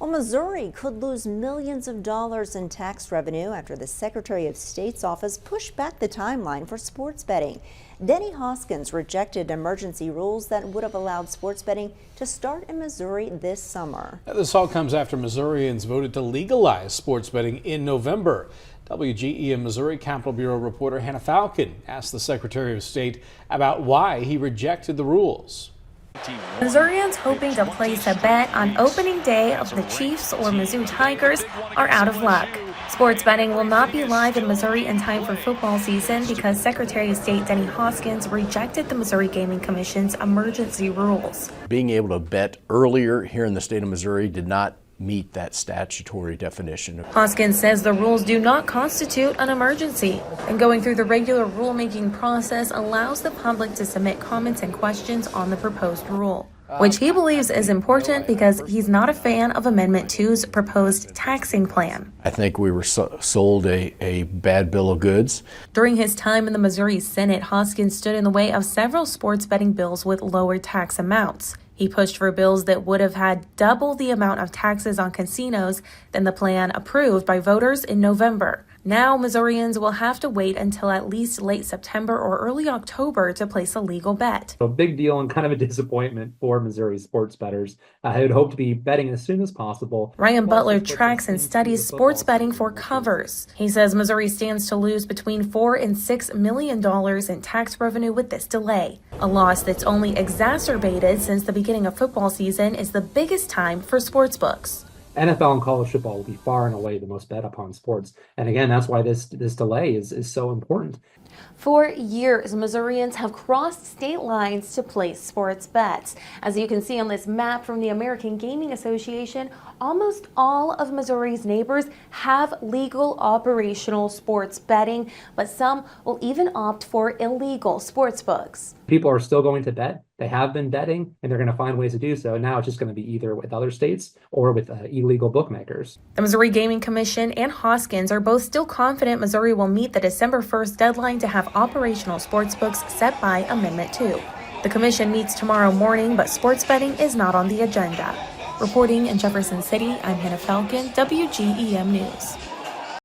Well, Missouri could lose millions of dollars in tax revenue after the Secretary of State's office pushed back the timeline for sports betting. Denny Hoskins rejected emergency rules that would have allowed sports betting to start in Missouri this summer. This all comes after Missourians voted to legalize sports betting in November. WGEM Missouri Capitol Bureau reporter Hannah Falcon asked the Secretary of State about why he rejected the rules. Missourians hoping to place a bet on opening day of the Chiefs or Mizzou Tigers are out of luck. Sports betting will not be live in Missouri in time for football season because Secretary of State Denny Hoskins rejected the Missouri Gaming Commission's emergency rules. Being able to bet earlier here in the state of Missouri did not meet that statutory definition. Hoskins says the rules do not constitute an emergency, and going through the regular rulemaking process allows the public to submit comments and questions on the proposed rule, which he believes is important because he's not a fan of Amendment 2's proposed taxing plan. I think we were sold a bad bill of goods. During his time in the Missouri Senate, Hoskins stood in the way of several sports betting bills with lower tax amounts. He pushed for bills that would have had double the amount of taxes on casinos than the plan approved by voters in November. Now, Missourians will have to wait until at least late September or early October to place a legal bet. A big deal and kind of a disappointment for Missouri sports bettors. I would hope to be betting as soon as possible. Ryan Butler tracks and studies sports betting for Covers. He says Missouri stands to lose between $4 and $6 million in tax revenue with this delay. A loss that's only exacerbated since the beginning of football season is the biggest time for sports books. NFL and college football will be far and away the most bet upon sports. And again, that's why this delay is so important. For years, Missourians have crossed state lines to place sports bets. As you can see on this map from the American Gaming Association, almost all of Missouri's neighbors have legal operational sports betting, but some will even opt for illegal sports books. People are still going to bet. They have been betting, and they're going to find ways to do so. Now it's just going to be either with other states or with illegal bookmakers. The Missouri Gaming Commission and Hoskins are both still confident Missouri will meet the December 1st deadline to have operational sports books set by Amendment 2. The commission meets tomorrow morning, but sports betting is not on the agenda. Reporting in Jefferson City, I'm Hannah Falcon, WGEM News.